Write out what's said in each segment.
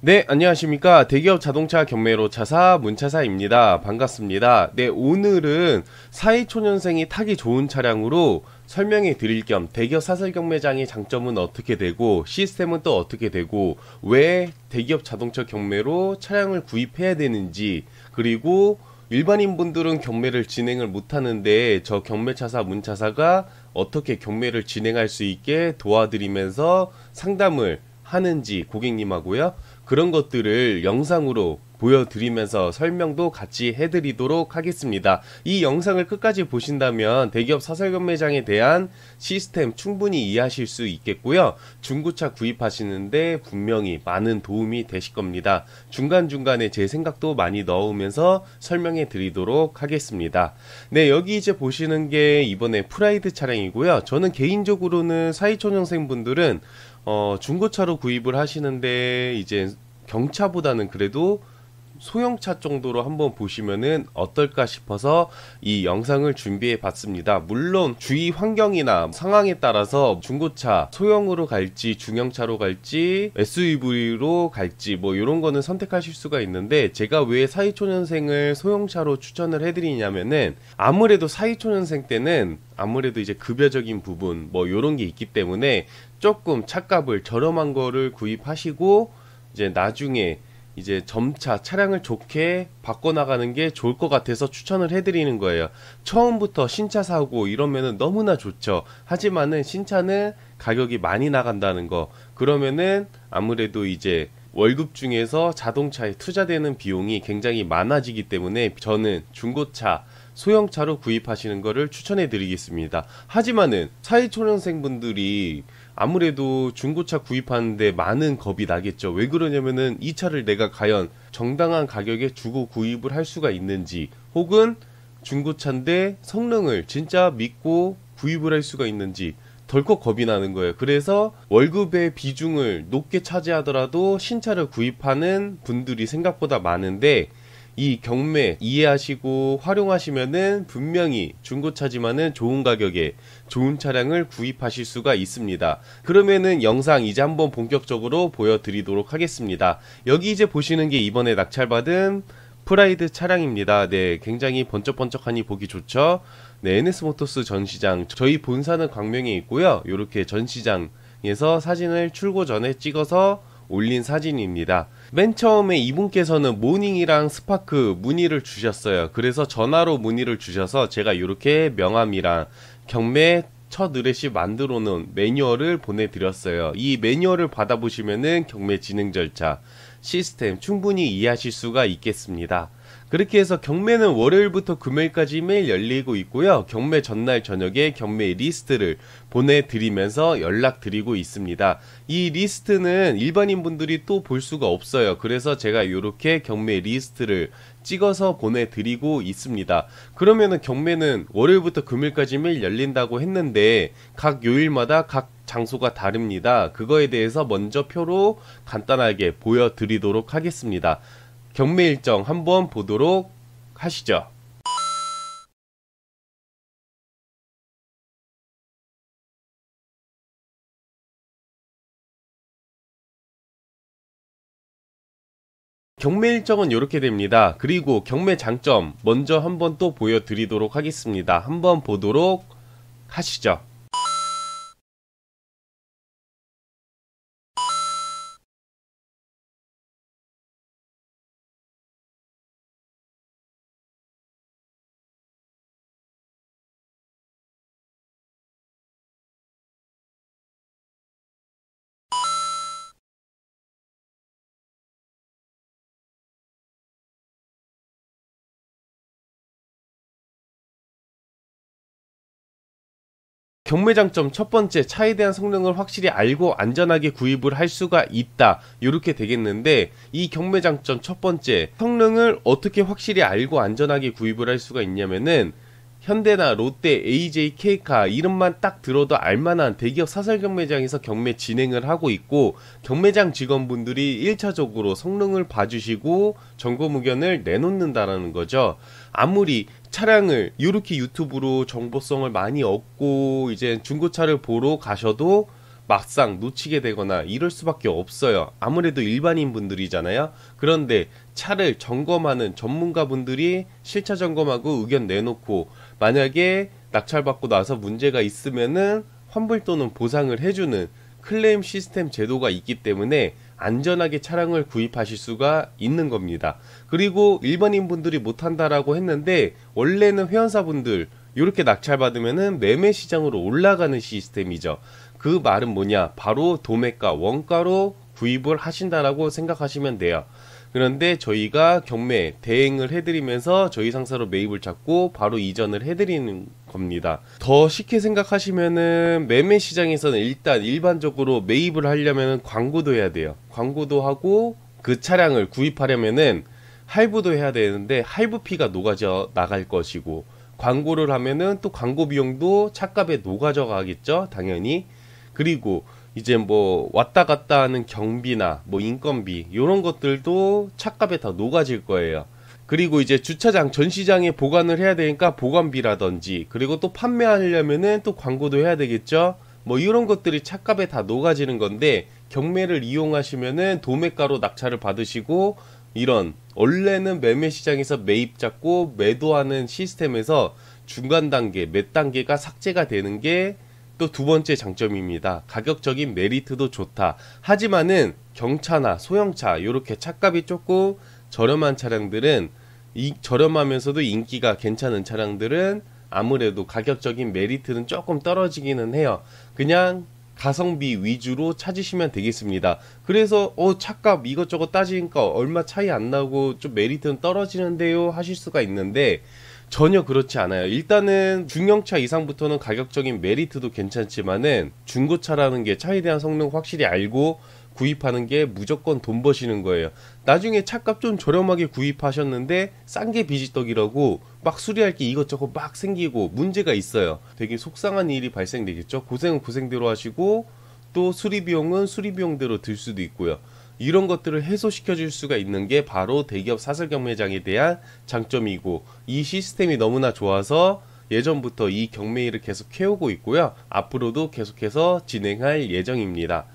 네, 안녕하십니까. 대기업 자동차 경매로 차사 문차사입니다. 반갑습니다. 네, 오늘은 42초년생이 타기 좋은 차량으로 설명해 드릴 겸 대기업 사설 경매장의 장점은 어떻게 되고 시스템은 또 어떻게 되고 왜 대기업 자동차 경매로 차량을 구입해야 되는지, 그리고 일반인 분들은 경매를 진행을 못하는데 저 경매차사 문차사가 어떻게 경매를 진행할 수 있게 도와드리면서 상담을 하는지 고객님하고요, 그런 것들을 영상으로 보여드리면서 설명도 같이 해드리도록 하겠습니다. 이 영상을 끝까지 보신다면 대기업 사설경매장에 대한 시스템 충분히 이해하실 수 있겠고요, 중고차 구입하시는데 분명히 많은 도움이 되실 겁니다. 중간중간에 제 생각도 많이 넣으면서 설명해 드리도록 하겠습니다. 네, 여기 이제 보시는 게 이번에 프라이드 차량이고요. 저는 개인적으로는 42초년생 분들은 중고차로 구입을 하시는데 이제 경차보다는 그래도 소형차 정도로 한번 보시면은 어떨까 싶어서 이 영상을 준비해 봤습니다. 물론 주위 환경이나 상황에 따라서 중고차 소형으로 갈지 중형차로 갈지 SUV로 갈지 뭐 이런 거는 선택하실 수가 있는데, 제가 왜 42초년생을 소형차로 추천을 해드리냐면은 아무래도 42초년생 때는 아무래도 이제 급여적인 부분 뭐 요런 게 있기 때문에 조금 차값을 저렴한 거를 구입하시고 이제 나중에 이제 점차 차량을 좋게 바꿔나가는 게 좋을 것 같아서 추천을 해드리는 거예요. 처음부터 신차 사고 이러면은 너무나 좋죠. 하지만은 신차는 가격이 많이 나간다는 거, 그러면은 아무래도 이제 월급 중에서 자동차에 투자되는 비용이 굉장히 많아지기 때문에 저는 중고차 소형차로 구입하시는 거를 추천해 드리겠습니다. 하지만은 42초년생 분들이 아무래도 중고차 구입하는데 많은 겁이 나겠죠. 왜 그러냐면은 이 차를 내가 과연 정당한 가격에 주고 구입을 할 수가 있는지, 혹은 중고차인데 성능을 진짜 믿고 구입을 할 수가 있는지 덜컥 겁이 나는 거예요. 그래서 월급의 비중을 높게 차지하더라도 신차를 구입하는 분들이 생각보다 많은데, 이 경매 이해하시고 활용하시면은 분명히 중고차지만은 좋은 가격에 좋은 차량을 구입하실 수가 있습니다. 그러면은 영상 이제 한번 본격적으로 보여드리도록 하겠습니다. 여기 이제 보시는 게 이번에 낙찰받은 프라이드 차량입니다. 네, 굉장히 번쩍번쩍하니 보기 좋죠. 네, NS모터스 전시장, 저희 본사는 광명에 있고요. 이렇게 전시장에서 사진을 출고 전에 찍어서 올린 사진입니다. 맨 처음에 이분께서는 모닝이랑 스파크 문의를 주셨어요. 그래서 전화로 문의를 주셔서 제가 이렇게 명함이랑 경매 첫 의뢰시 만들어 놓은 매뉴얼을 보내드렸어요. 이 매뉴얼을 받아보시면은 경매 진행 절차, 시스템 충분히 이해하실 수가 있겠습니다. 그렇게 해서 경매는 월요일부터 금요일까지 매일 열리고 있고요. 경매 전날 저녁에 경매 리스트를 보내드리면서 연락드리고 있습니다. 이 리스트는 일반인 분들이 또 볼 수가 없어요. 그래서 제가 이렇게 경매 리스트를 찍어서 보내드리고 있습니다. 그러면은 경매는 월요일부터 금요일까지 매일 열린다고 했는데 각 요일마다 각 장소가 다릅니다. 그거에 대해서 먼저 표로 간단하게 보여드리도록 하겠습니다. 경매 일정 한번 보도록 하시죠. 경매 일정은 이렇게 됩니다. 그리고 경매 장점 먼저 한번 또 보여드리도록 하겠습니다. 한번 보도록 하시죠. 경매 장점 첫 번째, 차에 대한 성능을 확실히 알고 안전하게 구입을 할 수가 있다, 이렇게 되겠는데, 이 경매 장점 첫 번째, 성능을 어떻게 확실히 알고 안전하게 구입을 할 수가 있냐면은 현대나 롯데, AJ, K카 이름만 딱 들어도 알만한 대기업 사설 경매장에서 경매 진행을 하고 있고, 경매장 직원분들이 1차적으로 성능을 봐주시고 점검 의견을 내놓는다라는 거죠. 아무리 차량을 이렇게 유튜브로 정보성을 많이 얻고 이제 중고차를 보러 가셔도 막상 놓치게 되거나 이럴 수밖에 없어요. 아무래도 일반인 분들이잖아요. 그런데 차를 점검하는 전문가분들이 실차 점검하고 의견 내놓고 만약에 낙찰받고 나서 문제가 있으면은 환불 또는 보상을 해주는 클레임 시스템 제도가 있기 때문에 안전하게 차량을 구입하실 수가 있는 겁니다. 그리고 일반인 분들이 못한다라고 했는데 원래는 회원사분들 이렇게 낙찰받으면은 매매 시장으로 올라가는 시스템이죠. 그 말은 뭐냐? 바로 도매가, 원가로 구입을 하신다라고 생각하시면 돼요. 그런데 저희가 경매 대행을 해드리면서 저희 상사로 매입을 잡고 바로 이전을 해드리는 겁니다. 더 쉽게 생각하시면은 매매 시장에서는 일단 일반적으로 매입을 하려면 광고도 해야 돼요. 광고도 하고 그 차량을 구입하려면은 할부도 해야 되는데 할부비가 녹아져 나갈 것이고, 광고를 하면은 또 광고 비용도 차값에 녹아져 가겠죠, 당연히. 그리고 이제 뭐 왔다 갔다 하는 경비나 뭐 인건비 이런 것들도 차값에 다 녹아질 거예요. 그리고 이제 주차장 전시장에 보관을 해야 되니까 보관비라든지, 그리고 또 판매하려면은 또 광고도 해야 되겠죠. 뭐 이런 것들이 차값에 다 녹아지는 건데, 경매를 이용하시면은 도매가로 낙찰을 받으시고, 이런 원래는 매매 시장에서 매입 잡고 매도하는 시스템에서 중간 단계, 몇 단계가 삭제가 되는 게 또 두 번째 장점입니다. 가격적인 메리트도 좋다. 하지만은 경차나 소형차 요렇게 차값이 조금 저렴한 차량들은, 이 저렴하면서도 인기가 괜찮은 차량들은 아무래도 가격적인 메리트는 조금 떨어지기는 해요. 그냥 가성비 위주로 찾으시면 되겠습니다. 그래서 차값 이것저것 따지니까 얼마 차이 안 나고 좀 메리트는 떨어지는데요 하실 수가 있는데, 전혀 그렇지 않아요. 일단은 중형차 이상부터는 가격적인 메리트도 괜찮지만은 중고차라는 게 차에 대한 성능 확실히 알고 구입하는 게 무조건 돈 버시는 거예요. 나중에 차값 좀 저렴하게 구입하셨는데 싼 게 비지떡이라고 막 수리할 게 이것저것 막 생기고 문제가 있어요. 되게 속상한 일이 발생되겠죠. 고생은 고생대로 하시고 또 수리 비용은 수리 비용대로 들 수도 있고요. 이런 것들을 해소시켜 줄 수가 있는 게 바로 대기업 사설 경매장에 대한 장점이고, 이 시스템이 너무나 좋아서 예전부터 이 경매일을 계속 해오고 있고요. 앞으로도 계속해서 진행할 예정입니다.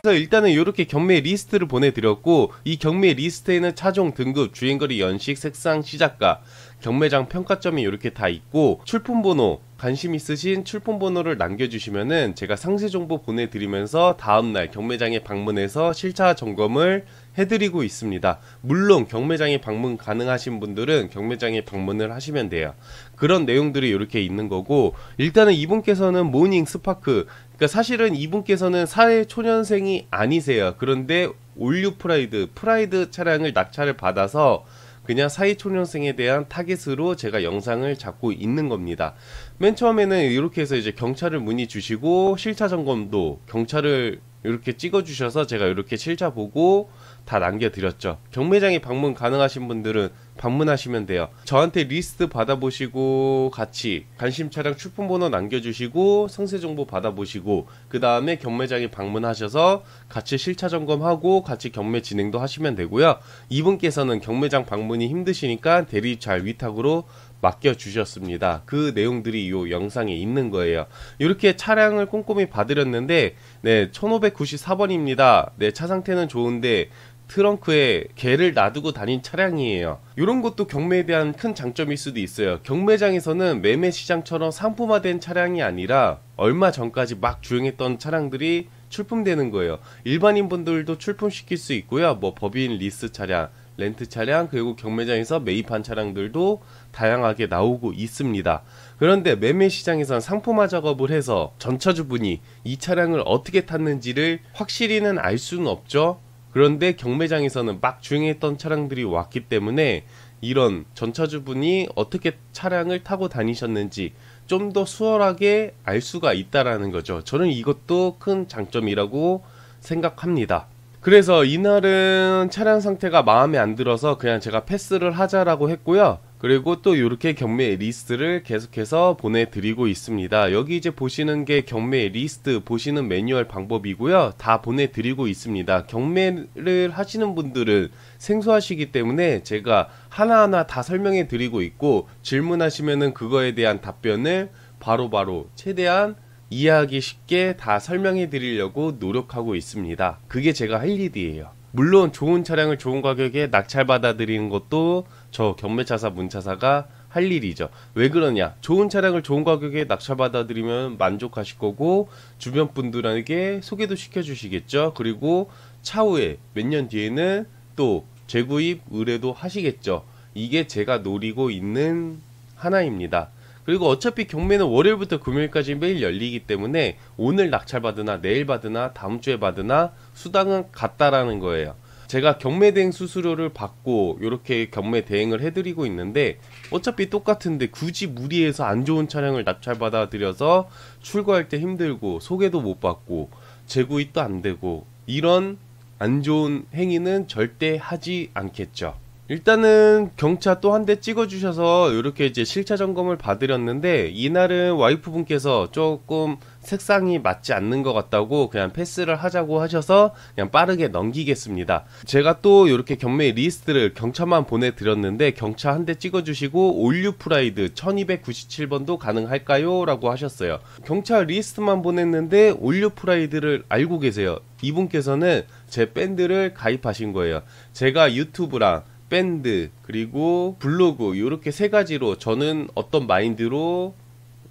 그래서 일단은 이렇게 경매 리스트를 보내드렸고, 이 경매 리스트에는 차종, 등급, 주행거리, 연식, 색상, 시작가, 경매장 평가점이 이렇게 다 있고, 출품번호, 관심 있으신 출품번호를 남겨주시면은 제가 상세 정보 보내드리면서 다음날 경매장에 방문해서 실차 점검을 해드리고 있습니다. 물론 경매장에 방문 가능하신 분들은 경매장에 방문을 하시면 돼요. 그런 내용들이 이렇게 있는 거고, 일단은 이분께서는 모닝 스파크, 그러니까 사실은 이분께서는 사회 초년생이 아니세요. 그런데 올류 프라이드 차량을 낙찰을 받아서 그냥 사회초년생에 대한 타겟으로 제가 영상을 잡고 있는 겁니다. 맨 처음에는 이렇게 해서 이제 경차를 문의 주시고, 실차 점검도 경차를 이렇게 찍어 주셔서 제가 이렇게 실차 보고 다 남겨드렸죠. 경매장에 방문 가능하신 분들은 방문하시면 돼요. 저한테 리스트 받아보시고 같이 관심 차량 출품번호 남겨주시고 상세 정보 받아보시고, 그 다음에 경매장에 방문하셔서 같이 실차 점검하고 같이 경매 진행도 하시면 되고요. 이분께서는 경매장 방문이 힘드시니까 대리차 위탁으로 맡겨주셨습니다. 그 내용들이 이 영상에 있는 거예요. 이렇게 차량을 꼼꼼히 봐드렸는데, 네, 1594번입니다. 네, 차 상태는 좋은데 트렁크에 개를 놔두고 다닌 차량이에요. 이런 것도 경매에 대한 큰 장점일 수도 있어요. 경매장에서는 매매 시장처럼 상품화된 차량이 아니라 얼마 전까지 막 주행했던 차량들이 출품되는 거예요. 일반인 분들도 출품시킬 수 있고요. 뭐 법인 리스 차량, 렌트 차량, 그리고 경매장에서 매입한 차량들도 다양하게 나오고 있습니다. 그런데 매매 시장에서는 상품화 작업을 해서 전차주분이 이 차량을 어떻게 탔는지를 확실히는 알 수는 없죠. 그런데 경매장에서는 막 주행했던 차량들이 왔기 때문에 이런 전차주분이 어떻게 차량을 타고 다니셨는지 좀 더 수월하게 알 수가 있다라는 거죠. 저는 이것도 큰 장점이라고 생각합니다. 그래서 이날은 차량 상태가 마음에 안 들어서 그냥 제가 패스를 하자라고 했고요. 그리고 또 이렇게 경매 리스트를 계속해서 보내드리고 있습니다. 여기 이제 보시는 게 경매 리스트 보시는 매뉴얼 방법이고요. 다 보내드리고 있습니다. 경매를 하시는 분들은 생소하시기 때문에 제가 하나하나 다 설명해 드리고 있고, 질문하시면은 그거에 대한 답변을 바로바로 최대한 이해하기 쉽게 다 설명해 드리려고 노력하고 있습니다. 그게 제가 할 일이에요. 물론 좋은 차량을 좋은 가격에 낙찰받아 드리는 것도 저 경매차사 문차사가 할 일이죠. 왜 그러냐, 좋은 차량을 좋은 가격에 낙찰받아 드리면 만족하실 거고 주변 분들에게 소개도 시켜 주시겠죠. 그리고 차후에 몇 년 뒤에는 또 재구입 의뢰도 하시겠죠. 이게 제가 노리고 있는 하나입니다. 그리고 어차피 경매는 월요일부터 금요일까지 매일 열리기 때문에 오늘 낙찰받으나 내일 받으나 다음 주에 받으나 수당은 같다라는 거예요. 제가 경매 대행 수수료를 받고 이렇게 경매 대행을 해드리고 있는데 어차피 똑같은데 굳이 무리해서 안 좋은 차량을 낙찰받아 드려서 출고할 때 힘들고 소개도 못 받고 재구입도 안 되고 이런 안 좋은 행위는 절대 하지 않겠죠. 일단은 경차 또 한 대 찍어주셔서 이렇게 이제 실차 점검을 봐드렸는데, 이날은 와이프분께서 조금 색상이 맞지 않는 것 같다고 그냥 패스를 하자고 하셔서 그냥 빠르게 넘기겠습니다. 제가 또 이렇게 경매 리스트를 경차만 보내드렸는데 경차 한 대 찍어주시고 올류 프라이드 1297번도 가능할까요? 라고 하셨어요. 경차 리스트만 보냈는데 올류 프라이드를 알고 계세요. 이분께서는 제 밴드를 가입하신 거예요. 제가 유튜브랑 밴드 그리고 블로그 이렇게 세 가지로 저는 어떤 마인드로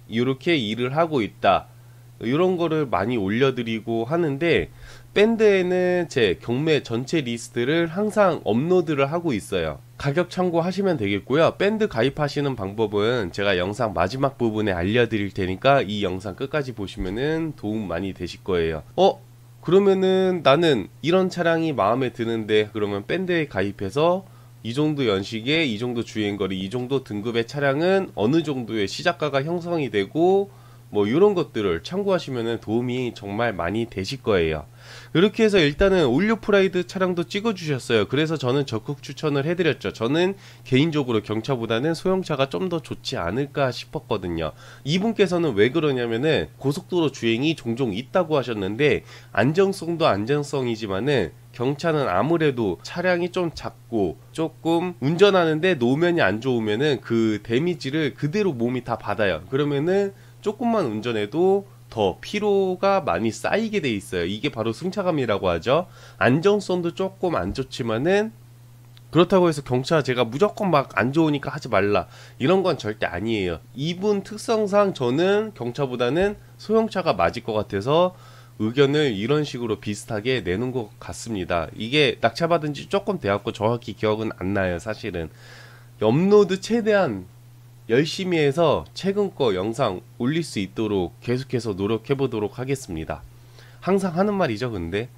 이렇게 일을 하고 있다, 이런 거를 많이 올려드리고 하는데, 밴드에는 제 경매 전체 리스트를 항상 업로드를 하고 있어요. 가격 참고하시면 되겠고요. 밴드 가입하시는 방법은 제가 영상 마지막 부분에 알려드릴 테니까 이 영상 끝까지 보시면은 도움 많이 되실 거예요. 그러면은 나는 이런 차량이 마음에 드는데, 그러면 밴드에 가입해서 이 정도 연식에 이 정도 주행거리 이 정도 등급의 차량은 어느 정도의 시작가가 형성이 되고 뭐 이런 것들을 참고하시면 도움이 정말 많이 되실 거예요. 이렇게 해서 일단은 올류 프라이드 차량도 찍어주셨어요. 그래서 저는 적극 추천을 해드렸죠. 저는 개인적으로 경차보다는 소형차가 좀 더 좋지 않을까 싶었거든요. 이분께서는 왜 그러냐면은 고속도로 주행이 종종 있다고 하셨는데, 안정성도 안정성이지만은 경차는 아무래도 차량이 좀 작고 조금 운전하는데 노면이 안 좋으면은 그 데미지를 그대로 몸이 다 받아요. 그러면은 조금만 운전해도 더 피로가 많이 쌓이게 돼 있어요. 이게 바로 승차감이라고 하죠. 안정성도 조금 안 좋지만은 그렇다고 해서 경차 제가 무조건 막 안 좋으니까 하지 말라, 이런 건 절대 아니에요. 이분 특성상 저는 경차보다는 소형차가 맞을 것 같아서 의견을 이런 식으로 비슷하게 내는 것 같습니다. 이게 낙찰받은 지 조금 되었고 정확히 기억은 안 나요. 사실은 업로드 최대한 열심히 해서 최근 거 영상 올릴 수 있도록 계속해서 노력해 보도록 하겠습니다. 항상 하는 말이죠. 근데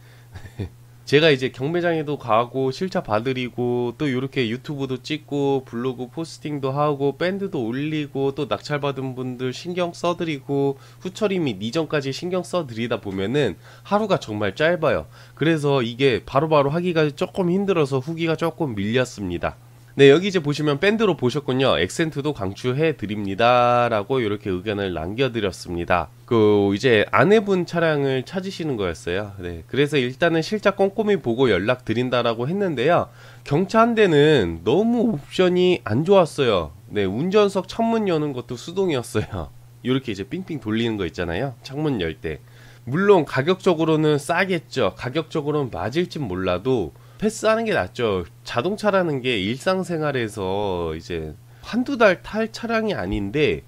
제가 이제 경매장에도 가고 실차 봐드리고 또 이렇게 유튜브도 찍고 블로그 포스팅도 하고 밴드도 올리고 또 낙찰받은 분들 신경 써드리고 후처리 및 이전까지 신경 써드리다 보면은 하루가 정말 짧아요. 그래서 이게 바로바로 하기가 조금 힘들어서 후기가 조금 밀렸습니다. 네, 여기 이제 보시면 밴드로 보셨군요. 액센트도 강추해 드립니다 라고 이렇게 의견을 남겨드렸습니다. 이제 아내분 차량을 찾으시는 거였어요. 네, 그래서 일단은 실차 꼼꼼히 보고 연락 드린다라고 했는데요. 경차 한 대는 너무 옵션이 안 좋았어요. 네, 운전석 창문 여는 것도 수동이었어요. 이렇게 이제 삥삥 돌리는 거 있잖아요. 창문 열 때. 물론 가격적으로는 싸겠죠. 가격적으로는 맞을진 몰라도 패스하는 게 낫죠. 자동차라는 게 일상생활에서 이제 한두 달 탈 차량이 아닌데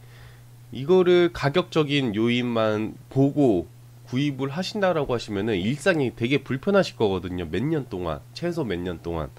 이거를 가격적인 요인만 보고 구입을 하신다라고 하시면은 일상이 되게 불편하실 거거든요. 몇 년 동안, 최소 몇 년 동안.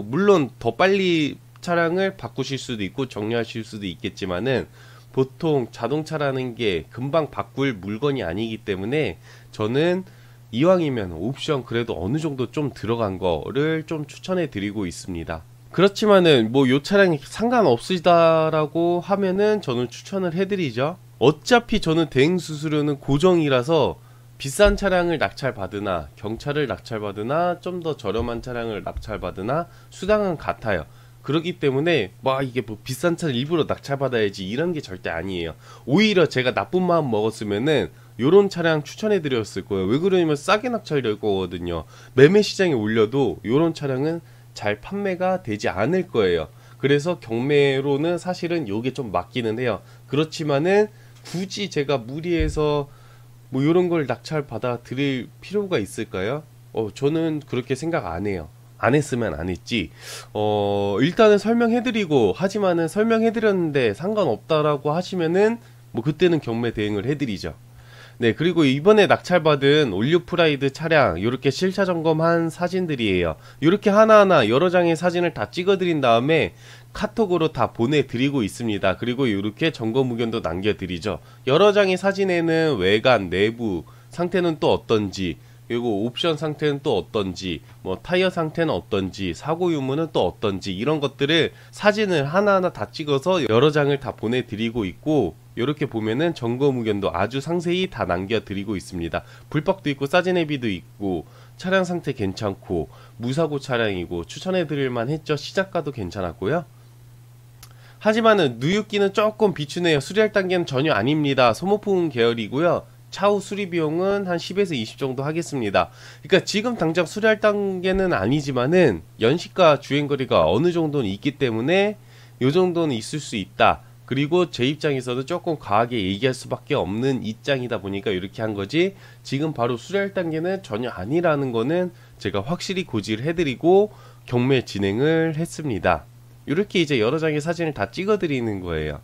물론 더 빨리 차량을 바꾸실 수도 있고 정리하실 수도 있겠지만은 보통 자동차라는 게 금방 바꿀 물건이 아니기 때문에 저는 이왕이면 옵션 그래도 어느 정도 좀 들어간 거를 좀 추천해 드리고 있습니다. 그렇지만은 요 차량이 상관없으시다라고 하면은 저는 추천을 해드리죠. 어차피 저는 대행 수수료는 고정이라서 비싼 차량을 낙찰받으나 경차를 낙찰받으나 좀 더 저렴한 차량을 낙찰받으나 수당은 같아요. 그렇기 때문에 막 이게 뭐 비싼 차를 일부러 낙찰받아야지 이런 게 절대 아니에요. 오히려 제가 나쁜 마음 먹었으면은 요런 차량 추천해 드렸을 거예요. 왜 그러냐면 싸게 낙찰될 거거든요. 매매 시장에 올려도 요런 차량은 잘 판매가 되지 않을 거예요. 그래서 경매로는 사실은 요게 좀 맞기는 해요. 그렇지만은 굳이 제가 무리해서 뭐 요런 걸 낙찰 받아 드릴 필요가 있을까요? 저는 그렇게 생각 안 해요. 안 했으면 안 했지. 일단은 설명해드리고, 하지만은 설명해드렸는데 상관없다라고 하시면은 뭐 그때는 경매 대행을 해드리죠. 네, 그리고 이번에 낙찰받은 올류 프라이드 차량 이렇게 실차 점검한 사진들이에요. 이렇게 하나하나 여러 장의 사진을 다 찍어드린 다음에 카톡으로 다 보내드리고 있습니다. 그리고 이렇게 점검 의견도 남겨드리죠. 여러 장의 사진에는 외관, 내부 상태는 또 어떤지, 그리고 옵션 상태는 또 어떤지, 뭐 타이어 상태는 어떤지, 사고 유무는 또 어떤지, 이런 것들을 사진을 하나하나 다 찍어서 여러 장을 다 보내드리고 있고, 이렇게 보면은 점검 의견도 아주 상세히 다 남겨드리고 있습니다. 불박도 있고 사진회비도 있고, 차량 상태 괜찮고 무사고 차량이고 추천해드릴만 했죠. 시작가도 괜찮았고요. 하지만은 누유기는 조금 비추네요. 수리할 단계는 전혀 아닙니다. 소모품 계열이고요. 차후 수리 비용은 한 10에서 20 정도 하겠습니다. 그러니까 지금 당장 수리할 단계는 아니지만은 연식과 주행거리가 어느 정도는 있기 때문에 요 정도는 있을 수 있다. 그리고 제 입장에서도 조금 과하게 얘기할 수밖에 없는 입장이다 보니까 이렇게 한 거지, 지금 바로 수리할 단계는 전혀 아니라는 거는 제가 확실히 고지를 해드리고 경매 진행을 했습니다. 이렇게 이제 여러 장의 사진을 다 찍어 드리는 거예요.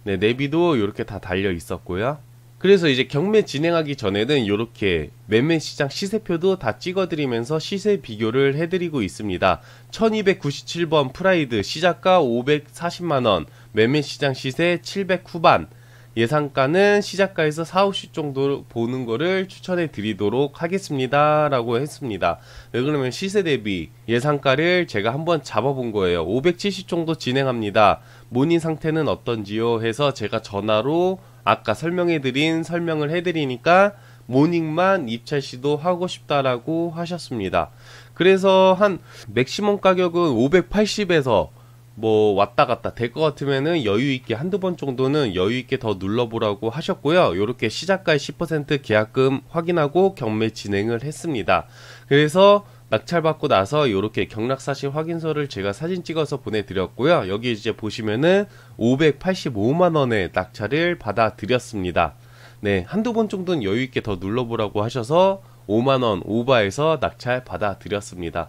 네, 내비도 이렇게 다 달려 있었고요. 그래서 이제 경매 진행하기 전에는 이렇게 매매 시장 시세표도 다 찍어드리면서 시세 비교를 해드리고 있습니다. 1297번 프라이드 시작가 540만원, 매매 시장 시세 700 후반, 예상가는 시작가에서 4, 50 정도 보는 거를 추천해 드리도록 하겠습니다 라고 했습니다. 왜 그러면 시세 대비 예상가를 제가 한번 잡아본 거예요. 570 정도 진행합니다. 모니 상태는 어떤지요 해서 제가 전화로 아까 설명을 해드리니까 모닝만 입찰 시도하고 싶다라고 하셨습니다. 그래서 한 맥시멈 가격은 580에서 뭐 왔다 갔다 될 것 같으면은 여유있게 한두 번 정도는 여유있게 더 눌러보라고 하셨고요. 요렇게 시작가의 10% 계약금 확인하고 경매 진행을 했습니다. 그래서 낙찰받고 나서 요렇게 경락사실 확인서를 제가 사진 찍어서 보내드렸고요. 여기 이제 보시면은 585만원의 낙찰을 받아드렸습니다. 네, 한두 번 정도는 여유있게 더 눌러보라고 하셔서 5만원 오버해서 낙찰 받아드렸습니다.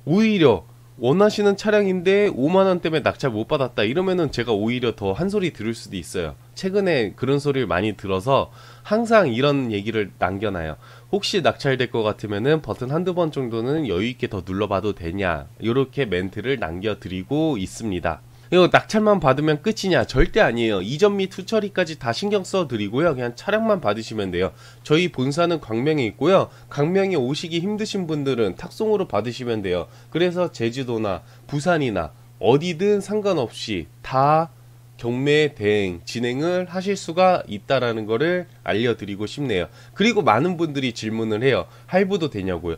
오히려 원하시는 차량인데 5만원 때문에 낙찰 못 받았다 이러면은 제가 오히려 더 한 소리 들을 수도 있어요. 최근에 그런 소리를 많이 들어서 항상 이런 얘기를 남겨놔요. 혹시 낙찰될 것 같으면은 버튼 한두 번 정도는 여유있게 더 눌러봐도 되냐, 이렇게 멘트를 남겨드리고 있습니다. 이거 낙찰만 받으면 끝이냐? 절대 아니에요. 이전 및 후처리까지 다 신경 써 드리고요. 그냥 차량만 받으시면 돼요. 저희 본사는 광명에 있고요. 광명에 오시기 힘드신 분들은 탁송으로 받으시면 돼요. 그래서 제주도나 부산이나 어디든 상관없이 다 경매 대행 진행을 하실 수가 있다라는 거를 알려드리고 싶네요. 그리고 많은 분들이 질문을 해요. 할부도 되냐고요.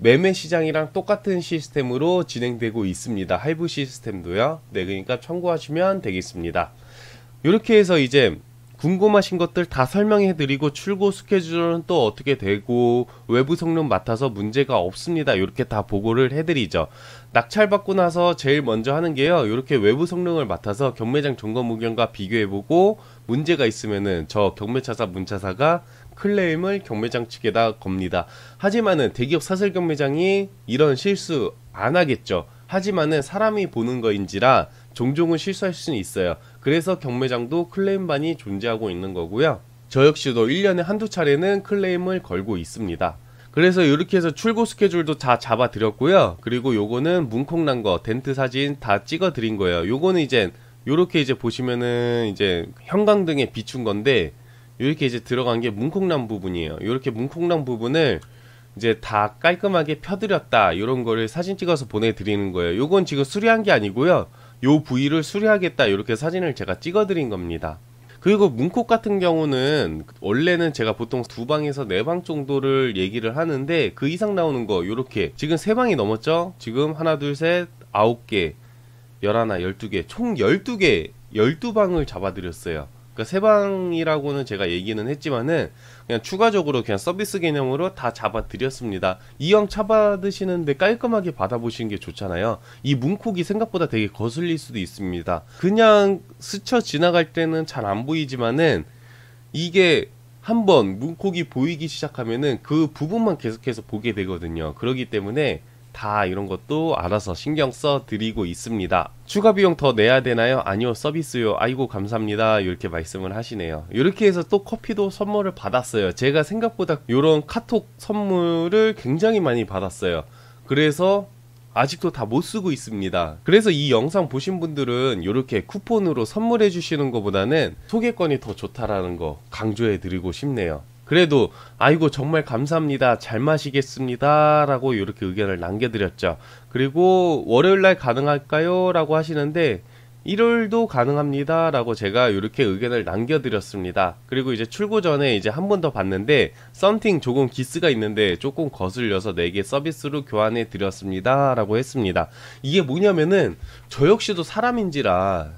매매 시장이랑 똑같은 시스템으로 진행되고 있습니다. 할부 시스템도요. 네, 그러니까 참고하시면 되겠습니다. 이렇게 해서 이제 궁금하신 것들 다 설명해 드리고 출고 스케줄은 또 어떻게 되고 외부 성능 맡아서 문제가 없습니다. 이렇게 다 보고를 해 드리죠. 낙찰 받고 나서 제일 먼저 하는 게요, 이렇게 외부 성능을 맡아서 경매장 점검 의견과 비교해 보고 문제가 있으면은 저 경매차사 문차사가 클레임을 경매장 측에다 겁니다. 하지만은 대기업 사설 경매장이 이런 실수 안 하겠죠. 하지만은 사람이 보는 거인지라 종종은 실수할 수는 있어요. 그래서 경매장도 클레임반이 존재하고 있는 거고요. 저 역시도 1년에 한두 차례는 클레임을 걸고 있습니다. 그래서 이렇게 해서 출고 스케줄도 다 잡아 드렸고요. 그리고 요거는 문콕난 거 덴트 사진 다 찍어 드린 거예요. 요거는 이제 요렇게 이제 보시면은 이제 형광등에 비춘 건데, 이렇게 이제 들어간 게 문콕난 부분이에요. 이렇게 문콕난 부분을 이제 다 깔끔하게 펴드렸다, 이런 거를 사진 찍어서 보내드리는 거예요. 요건 지금 수리한 게 아니고요, 요 부위를 수리하겠다, 이렇게 사진을 제가 찍어드린 겁니다. 그리고 문콕 같은 경우는 원래는 제가 보통 2방에서 4방 정도를 얘기를 하는데 그 이상 나오는 거 요렇게 지금 3방이 넘었죠. 지금 하나 둘 셋 9개, 11, 12개, 총 12개, 12방을 잡아드렸어요. 그러니까 3방이라고는 제가 얘기는 했지만은 그냥 추가적으로 그냥 서비스 개념으로 다 잡아드렸습니다. 이왕 잡아드시는데 깔끔하게 받아보시는 게 좋잖아요. 이 문콕이 생각보다 되게 거슬릴 수도 있습니다. 그냥 스쳐 지나갈 때는 잘 안 보이지만은 이게 한번 문콕이 보이기 시작하면은 그 부분만 계속해서 보게 되거든요. 그렇기 때문에 다 이런 것도 알아서 신경 써 드리고 있습니다. 추가 비용 더 내야 되나요? 아니요, 서비스요. 아이고 감사합니다. 이렇게 말씀을 하시네요. 이렇게 해서 또 커피도 선물을 받았어요. 제가 생각보다 이런 카톡 선물을 굉장히 많이 받았어요. 그래서 아직도 다 못 쓰고 있습니다. 그래서 이 영상 보신 분들은 이렇게 쿠폰으로 선물해 주시는 것보다는 소개권이 더 좋다라는 거 강조해 드리고 싶네요. 그래도 아이고 정말 감사합니다, 잘 마시겠습니다 라고 이렇게 의견을 남겨드렸죠. 그리고 월요일날 가능할까요? 라고 하시는데 일요일도 가능합니다 라고 제가 이렇게 의견을 남겨드렸습니다. 그리고 이제 출고 전에 이제 한 번 더 봤는데 썸띵 조금 기스가 있는데 조금 거슬려서 4개 서비스로 교환해 드렸습니다 라고 했습니다. 이게 뭐냐면은 저 역시도 사람인지라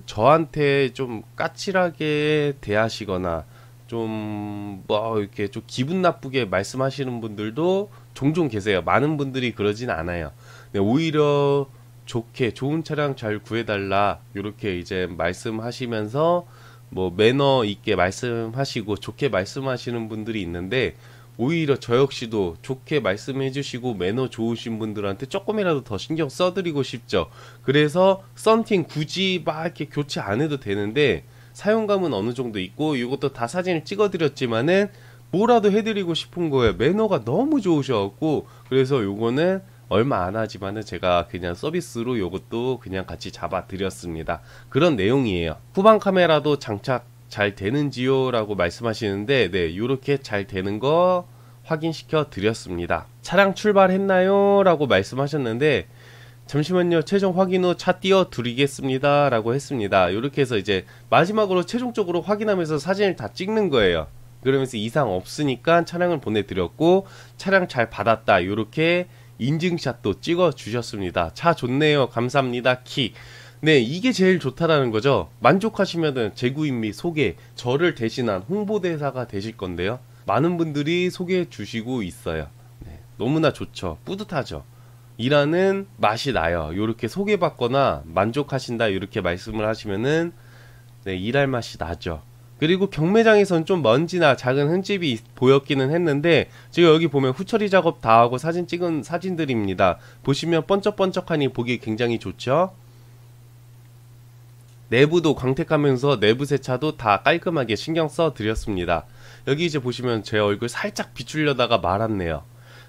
저한테 좀 까칠하게 대하시거나 좀 뭐 이렇게 좀 기분 나쁘게 말씀하시는 분들도 종종 계세요. 많은 분들이 그러진 않아요. 오히려 좋게 좋은 차량 잘 구해달라 이렇게 이제 말씀하시면서 뭐 매너 있게 말씀하시고 좋게 말씀하시는 분들이 있는데, 오히려 저 역시도 좋게 말씀해 주시고 매너 좋으신 분들한테 조금이라도 더 신경 써드리고 싶죠. 그래서 썬팅 굳이 막 이렇게 교체 안 해도 되는데 사용감은 어느 정도 있고 이것도 다 사진을 찍어 드렸지만은 뭐라도 해드리고 싶은 거예요. 매너가 너무 좋으셔갖고. 그래서 요거는 얼마 안 하지만은 제가 그냥 서비스로 요것도 그냥 같이 잡아 드렸습니다. 그런 내용이에요. 후방 카메라도 장착 잘 되는지요? 라고 말씀하시는데 네, 요렇게 잘 되는 거 확인시켜 드렸습니다. 차량 출발했나요? 라고 말씀하셨는데 잠시만요, 최종 확인 후 차 띄워 드리겠습니다 라고 했습니다. 이렇게 해서 이제 마지막으로 최종적으로 확인하면서 사진을 다 찍는 거예요. 그러면서 이상 없으니까 차량을 보내드렸고 차량 잘 받았다 이렇게 인증샷도 찍어 주셨습니다. 차 좋네요, 감사합니다, 키. 네, 이게 제일 좋다라는 거죠. 만족하시면은 재구입 및 소개, 저를 대신한 홍보대사가 되실 건데요, 많은 분들이 소개해 주시고 있어요. 네, 너무나 좋죠. 뿌듯하죠. 일하는 맛이 나요. 이렇게 소개받거나 만족하신다 이렇게 말씀을 하시면은 네, 일할 맛이 나죠. 그리고 경매장에선 좀 먼지나 작은 흠집이 보였기는 했는데 지금 여기 보면 후처리 작업 다 하고 사진 찍은 사진들입니다. 보시면 번쩍번쩍하니 보기 굉장히 좋죠. 내부도 광택하면서 내부 세차도 다 깔끔하게 신경 써 드렸습니다. 여기 이제 보시면 제 얼굴 살짝 비추려다가 말았네요.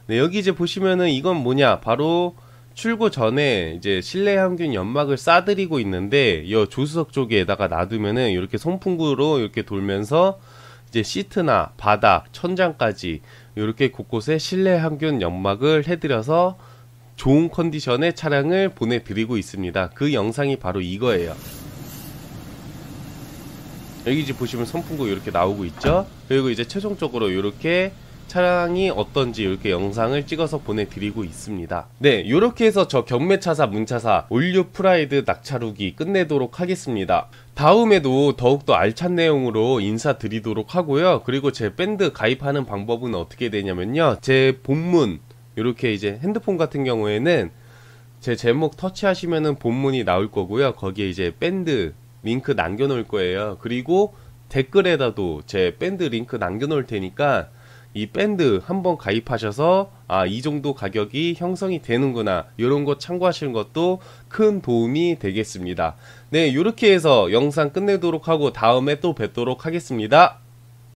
네, 여기 이제 보시면은 이건 뭐냐, 바로 출고 전에 이제 실내 항균 연막을 싸드리고 있는데 이 조수석 쪽에다가 놔두면은 이렇게 송풍구로 이렇게 돌면서 이제 시트나 바닥, 천장까지 이렇게 곳곳에 실내 항균 연막을 해드려서 좋은 컨디션의 차량을 보내드리고 있습니다. 그 영상이 바로 이거예요. 여기 이제 보시면 선풍구 이렇게 나오고 있죠. 그리고 이제 최종적으로 이렇게 차량이 어떤지 이렇게 영상을 찍어서 보내드리고 있습니다. 네, 이렇게 해서 저 경매차사 문차사 올류 프라이드 낙차루기 끝내도록 하겠습니다. 다음에도 더욱더 알찬 내용으로 인사드리도록 하고요. 그리고 제 밴드 가입하는 방법은 어떻게 되냐면요, 제 본문 이렇게 이제 핸드폰 같은 경우에는 제 제목 터치하시면은 본문이 나올 거고요. 거기에 이제 밴드 링크 남겨 놓을 거예요. 그리고 댓글에다도 제 밴드 링크 남겨 놓을 테니까 이 밴드 한번 가입하셔서 이 정도 가격이 형성이 되는구나, 이런 거 참고하시는 것도 큰 도움이 되겠습니다. 네, 이렇게 해서 영상 끝내도록 하고 다음에 또 뵙도록 하겠습니다.